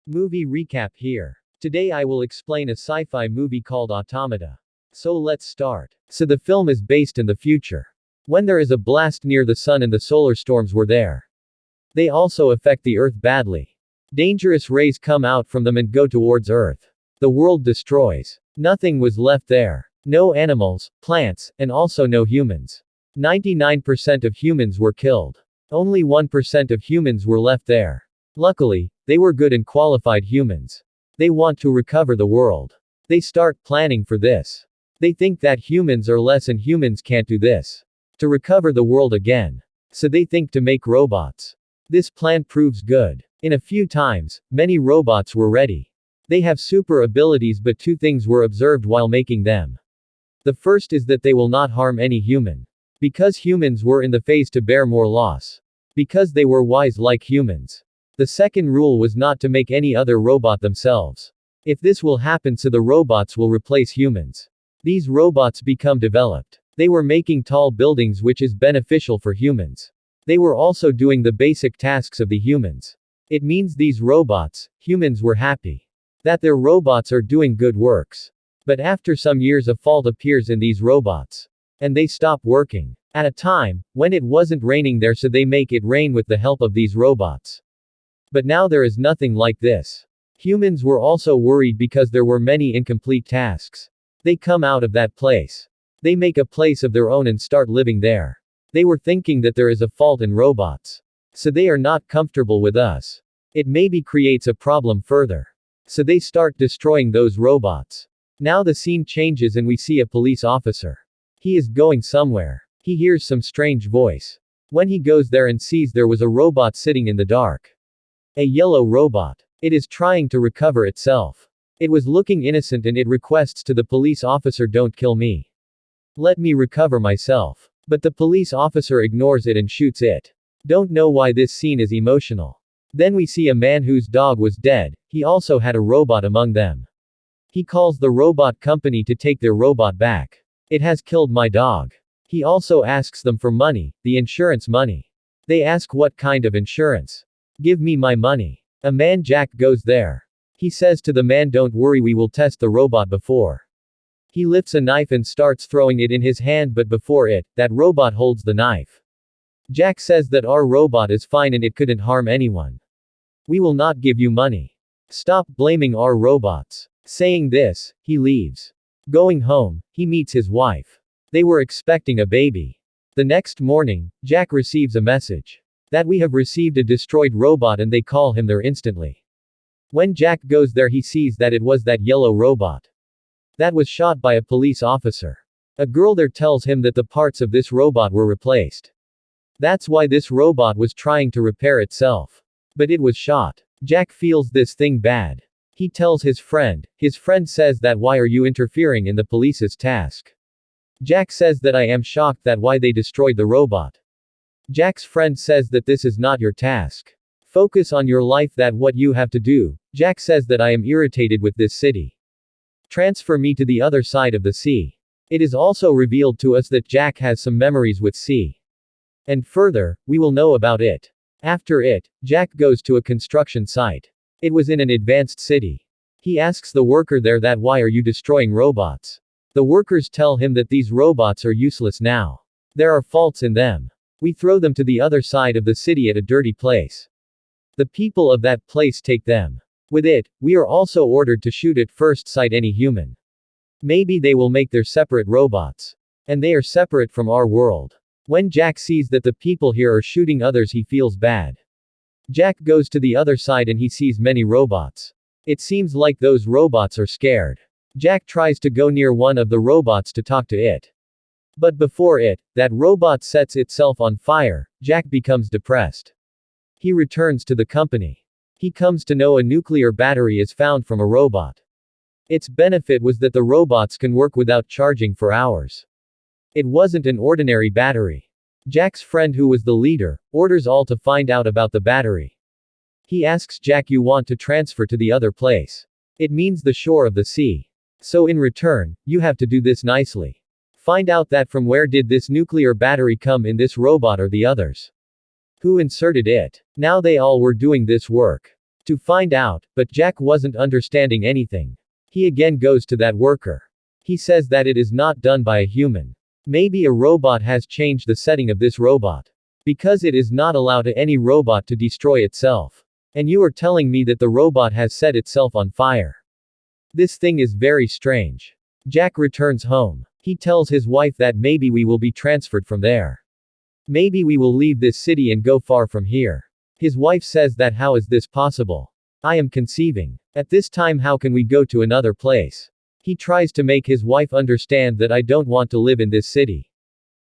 Movie recap here. Today I will explain a sci-fi movie called Automata. So let's start. So the film is based in the future. When there is a blast near the sun and the solar storms were there. They also affect the Earth badly. Dangerous rays come out from them and go towards Earth. The world destroys. Nothing was left there. No animals, plants, and also no humans. 99% of humans were killed. Only 1% of humans were left there. Luckily, they were good and qualified humans. They want to recover the world. They start planning for this. They think that humans are less and humans can't do this. To recover the world again. So they think to make robots. This plan proves good. In a few times, many robots were ready. They have super abilities, but two things were observed while making them. The first is that they will not harm any human. Because humans were in the phase to bear more loss. Because they were wise like humans. The second rule was not to make any other robot themselves. If this will happen, so the robots will replace humans. These robots become developed. They were making tall buildings, which is beneficial for humans. They were also doing the basic tasks of the humans. It means these robots, humans were happy. That their robots are doing good works. But after some years a fault appears in these robots. And they stop working. At a time, when it wasn't raining there, so they make it rain with the help of these robots. But now there is nothing like this. Humans were also worried because there were many incomplete tasks. They come out of that place. They make a place of their own and start living there. They were thinking that there is a fault in robots. So they are not comfortable with us. It maybe creates a problem further. So they start destroying those robots. Now the scene changes and we see a police officer. He is going somewhere. He hears some strange voice. When he goes there and sees there was a robot sitting in the dark. A yellow robot. It is trying to recover itself. It was looking innocent and it requests to the police officer, "Don't kill me. Let me recover myself." But the police officer ignores it and shoots it. Don't know why this scene is emotional. Then we see a man whose dog was dead. He also had a robot among them. He calls the robot company to take their robot back. "It has killed my dog." He also asks them for money, the insurance money. They ask what kind of insurance. "Give me my money." A man Jack goes there. He says to the man, "Don't worry, we will test the robot before." He lifts a knife and starts throwing it in his hand, but before it, that robot holds the knife. Jack says that our robot is fine and it couldn't harm anyone. "We will not give you money. Stop blaming our robots." Saying this, he leaves. Going home, he meets his wife. They were expecting a baby. The next morning, Jack receives a message. That we have received a destroyed robot and they call him there instantly. When Jack goes there, he sees that it was that yellow robot. That was shot by a police officer. A girl there tells him that the parts of this robot were replaced. That's why this robot was trying to repair itself. But it was shot. Jack feels this thing bad. He tells his friend. His friend says that, "Why are you interfering in the police's task?" Jack says that, "I am shocked that why they destroyed the robot." Jack's friend says that this is not your task. Focus on your life, that what you have to do. Jack says that, "I am irritated with this city. Transfer me to the other side of the sea." It is also revealed to us that Jack has some memories with sea. And further, we will know about it. After it, Jack goes to a construction site. It was in an advanced city. He asks the worker there that, "Why are you destroying robots?" The workers tell him that these robots are useless now. There are faults in them. We throw them to the other side of the city at a dirty place. The people of that place take them. With it, we are also ordered to shoot at first sight any human. Maybe they will make their separate robots. And they are separate from our world. When Jack sees that the people here are shooting others, he feels bad. Jack goes to the other side and he sees many robots. It seems like those robots are scared. Jack tries to go near one of the robots to talk to it. But before it, that robot sets itself on fire, Jack becomes depressed. He returns to the company. He comes to know a nuclear battery is found from a robot. Its benefit was that the robots can work without charging for hours. It wasn't an ordinary battery. Jack's friend, who was the leader, orders all to find out about the battery. He asks Jack, "You want to transfer to the other place? It means the shore of the sea. So in return, you have to do this nicely. Find out that from where did this nuclear battery come in this robot or the others? Who inserted it?" Now they all were doing this work. to find out, but Jack wasn't understanding anything. He again goes to that worker. He says that it is not done by a human. Maybe a robot has changed the setting of this robot. Because it is not allowed to any robot to destroy itself. And you are telling me that the robot has set itself on fire. This thing is very strange. Jack returns home. He tells his wife that maybe we will be transferred from there. Maybe we will leave this city and go far from here. His wife says that how is this possible? I am conceiving. At this time how can we go to another place? He tries to make his wife understand that I don't want to live in this city.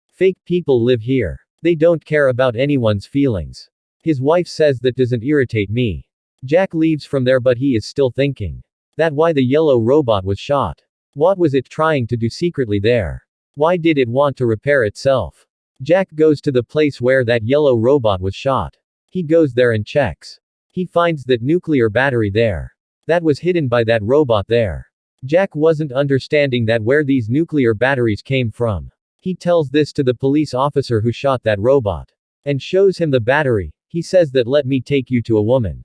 Fake people live here. They don't care about anyone's feelings. His wife says that doesn't irritate me. Jack leaves from there but he is still thinking. That why the yellow robot was shot. What was it trying to do secretly there? Why did it want to repair itself? Jack goes to the place where that yellow robot was shot. He goes there and checks. He finds that nuclear battery there. That was hidden by that robot there. Jack wasn't understanding that where these nuclear batteries came from. He tells this to the police officer who shot that robot. And shows him the battery. He says that let me take you to a woman.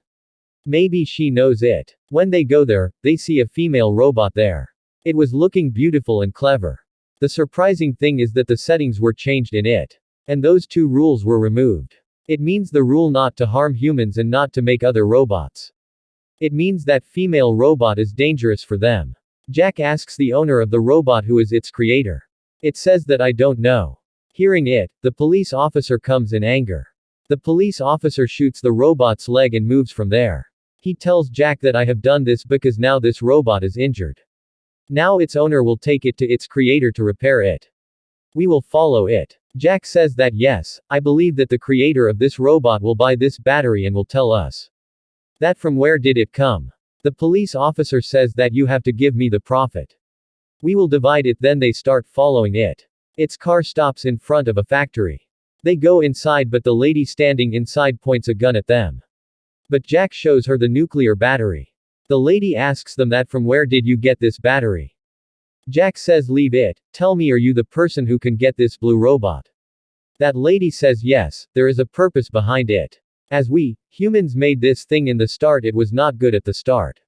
Maybe she knows it. When they go there, they see a female robot there. It was looking beautiful and clever. The surprising thing is that the settings were changed in it. And those two rules were removed. It means the rule not to harm humans and not to make other robots. It means that female robot is dangerous for them. Jack asks the owner of the robot who is its creator. It says that I don't know. Hearing it, the police officer comes in anger. The police officer shoots the robot's leg and moves from there. He tells Jack that I have done this because now this robot is injured. Now its owner will take it to its creator to repair it. We will follow it. Jack says that yes, I believe that the creator of this robot will buy this battery and will tell us. That from where did it come? The police officer says that you have to give me the profit. We will divide it then they start following it. Its car stops in front of a factory. They go inside but the lady standing inside points a gun at them. But Jack shows her the nuclear battery. The lady asks them that from where did you get this battery? Jack says leave it, tell me are you the person who can get this blue robot? That lady says yes, there is a purpose behind it. As we, humans made this thing in the start it was not good at the start.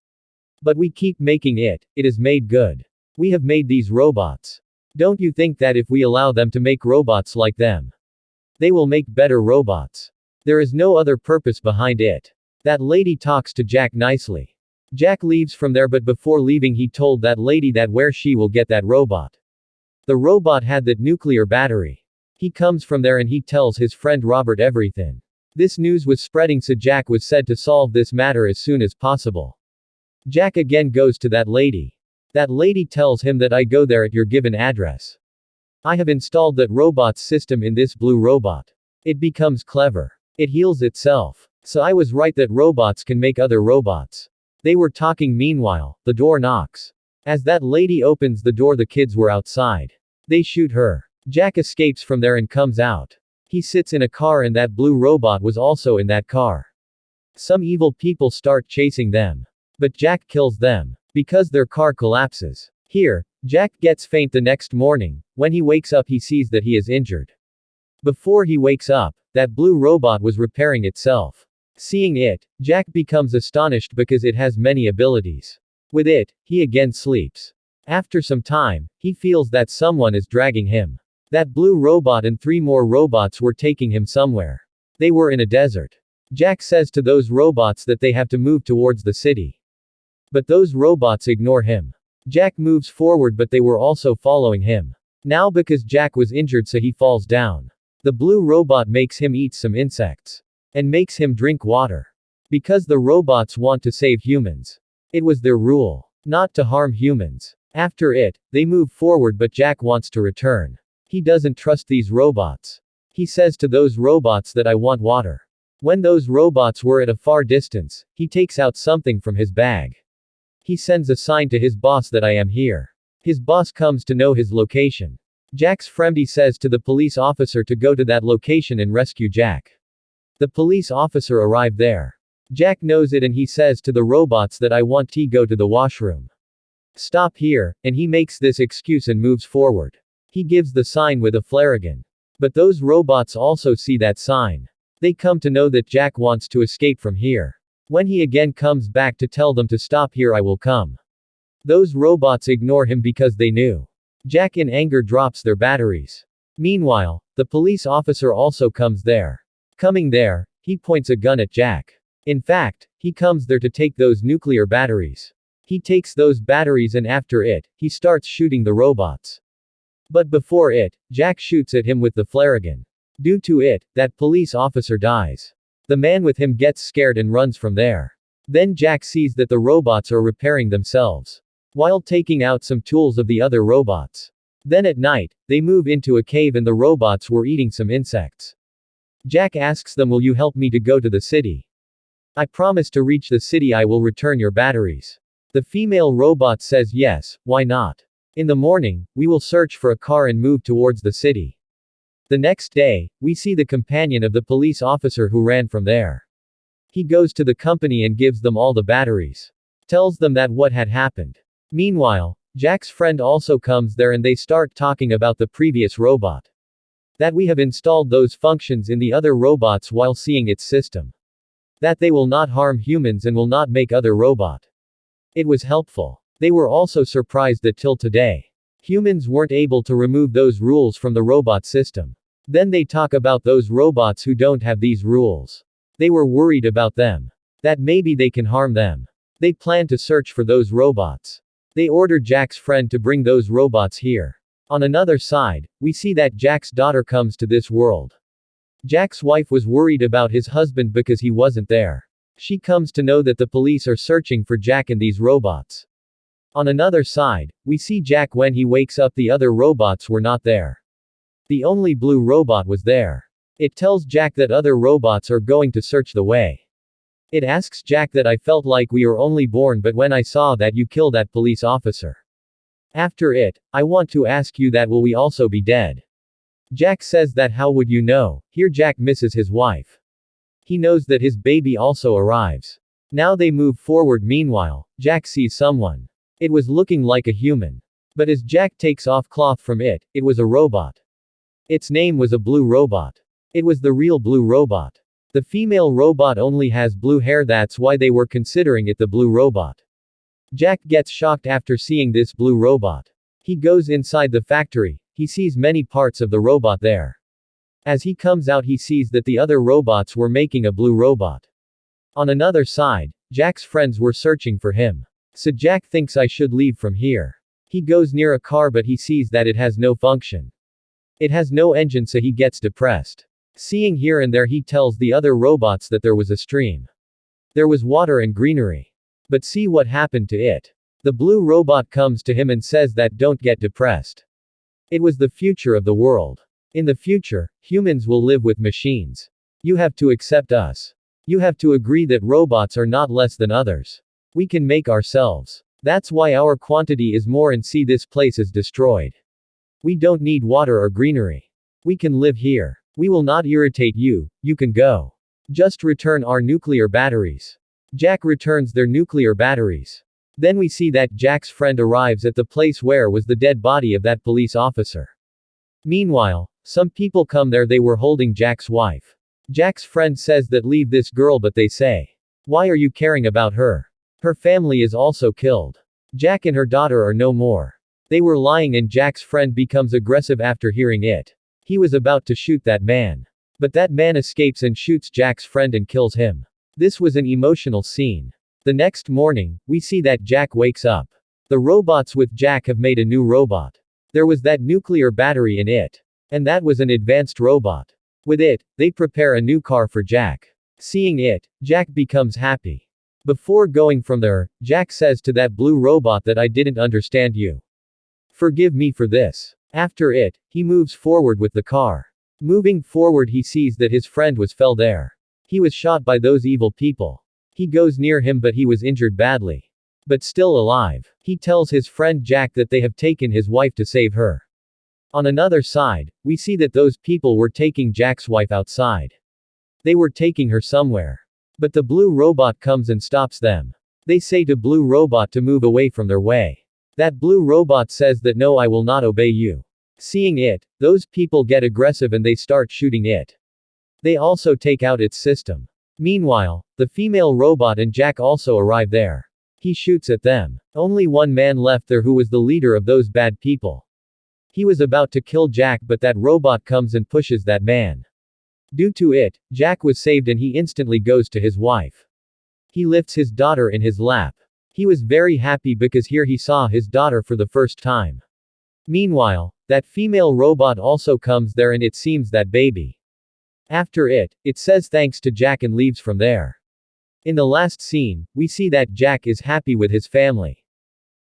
But we keep making it, it is made good. We have made these robots. Don't you think that if we allow them to make robots like them, they will make better robots? There is no other purpose behind it. That lady talks to Jack nicely. Jack leaves from there but before leaving he told that lady that where she will get that robot. The robot had that nuclear battery. He comes from there and he tells his friend Robert everything. This news was spreading so Jack was said to solve this matter as soon as possible. Jack again goes to that lady. That lady tells him that I go there at your given address. I have installed that robot's system in this blue robot. It becomes clever. It heals itself. So I was right that robots can make other robots. They were talking meanwhile, the door knocks. As that lady opens the door the kids were outside. They shoot her. Jack escapes from there and comes out. He sits in a car and that blue robot was also in that car. Some evil people start chasing them. But Jack kills them. Because their car collapses. Here, Jack gets faint the next morning. When he wakes up he sees that he is injured. Before he wakes up, that blue robot was repairing itself. Seeing it, Jack becomes astonished because it has many abilities. With it, he again sleeps. After some time, he feels that someone is dragging him. That blue robot and 3 more robots were taking him somewhere. They were in a desert. Jack says to those robots that they have to move towards the city. But those robots ignore him. Jack moves forward but they were also following him. Now because Jack was injured so he falls down. The blue robot makes him eat some insects. And makes him drink water. Because the robots want to save humans. It was their rule. Not to harm humans. After it, they move forward but Jack wants to return. He doesn't trust these robots. He says to those robots that I want water. When those robots were at a far distance, he takes out something from his bag. He sends a sign to his boss that I am here. His boss comes to know his location. Jack's friend says to the police officer to go to that location and rescue Jack. The police officer arrived there. Jack knows it and he says to the robots that I want to go to the washroom. Stop here, and he makes this excuse and moves forward. He gives the sign with a flare gun. But those robots also see that sign. They come to know that Jack wants to escape from here. When he again comes back to tell them to stop, here I will come. Those robots ignore him because they knew. Jack in anger drops their batteries. Meanwhile, the police officer also comes there. Coming there, he points a gun at Jack. In fact, he comes there to take those nuclear batteries. He takes those batteries and after it, he starts shooting the robots. But before it, Jack shoots at him with the flare gun. Due to it, that police officer dies. The man with him gets scared and runs from there. Then Jack sees that the robots are repairing themselves, while taking out some tools of the other robots. Then at night, they move into a cave and the robots were eating some insects. Jack asks them, will you help me to go to the city? I promise to reach the city I will return your batteries. The female robot says yes, why not? In the morning, we will search for a car and move towards the city. The next day, we see the companion of the police officer who ran from there. He goes to the company and gives them all the batteries. Tells them that what had happened. Meanwhile, Jack's friend also comes there and they start talking about the previous robot. That we have installed those functions in the other robots while seeing its system. That they will not harm humans and will not make other robot. It was helpful. They were also surprised that till today, humans weren't able to remove those rules from the robot system. Then they talk about those robots who don't have these rules. They were worried about them. That maybe they can harm them. They plan to search for those robots. They order Jack's friend to bring those robots here. On another side, we see that Jack's daughter comes to this world. Jack's wife was worried about his husband because he wasn't there. She comes to know that the police are searching for Jack and these robots. On another side, we see Jack when he wakes up, the other robots were not there. The only blue robot was there. It tells Jack that other robots are going to search the way. It asks Jack that I felt like we are only born, but when I saw that you kill that police officer. After it, I want to ask you that will we also be dead? Jack says that how would you know? Here Jack misses his wife. He knows that his baby also arrives. Now they move forward. Meanwhile, Jack sees someone. It was looking like a human. But as Jack takes off cloth from it, it was a robot. Its name was a blue robot. It was the real blue robot. The female robot only has blue hair, that's why they were considering it the blue robot. Jack gets shocked after seeing this blue robot. He goes inside the factory, he sees many parts of the robot there. As he comes out he sees that the other robots were making a blue robot. On another side, Jack's friends were searching for him. So Jack thinks I should leave from here. He goes near a car but he sees that it has no function. It has no engine, so he gets depressed. Seeing here and there he tells the other robots that there was a stream. There was water and greenery. But see what happened to it. The blue robot comes to him and says that don't get depressed. It was the future of the world. In the future, humans will live with machines. You have to accept us. You have to agree that robots are not less than others. We can make ourselves. That's why our quantity is more and see this place is destroyed. We don't need water or greenery. We can live here. We will not irritate you, you can go. Just return our nuclear batteries. Jack returns their nuclear batteries. Then we see that Jack's friend arrives at the place where was the dead body of that police officer. Meanwhile, some people come there, they were holding Jack's wife. Jack's friend says that leave this girl, but they say, why are you caring about her? Her family is also killed. Jack and her daughter are no more. They were lying and Jack's friend becomes aggressive after hearing it. He was about to shoot that man. But that man escapes and shoots Jack's friend and kills him. This was an emotional scene. The next morning, we see that Jack wakes up. The robots with Jack have made a new robot. There was that nuclear battery in it. And that was an advanced robot. With it, they prepare a new car for Jack. Seeing it, Jack becomes happy. Before going from there, Jack says to that blue robot that I didn't understand you. Forgive me for this. After it, he moves forward with the car. Moving forward he sees that his friend was fell there. He was shot by those evil people. He goes near him but he was injured badly. But still alive. He tells his friend Jack that they have taken his wife to save her. On another side, we see that those people were taking Jack's wife outside. They were taking her somewhere. But the blue robot comes and stops them. They say to blue robot to move away from their way. That blue robot says that no, I will not obey you. Seeing it, those people get aggressive and they start shooting it. They also take out its system. Meanwhile, the female robot and Jack also arrive there. He shoots at them. Only one man left there who was the leader of those bad people. He was about to kill Jack, but that robot comes and pushes that man. Due to it, Jack was saved and he instantly goes to his wife. He lifts his daughter in his lap. He was very happy because here he saw his daughter for the first time. Meanwhile, that female robot also comes there and it seems that baby. After it says thanks to Jack and leaves from there. In the last scene, we see that Jack is happy with his family.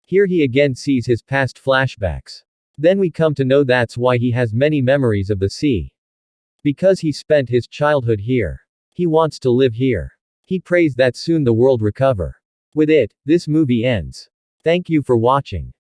Here he again sees his past flashbacks. Then we come to know that's why he has many memories of the sea. Because he spent his childhood here. He wants to live here. He prays that soon the world recover. With it, this movie ends. Thank you for watching.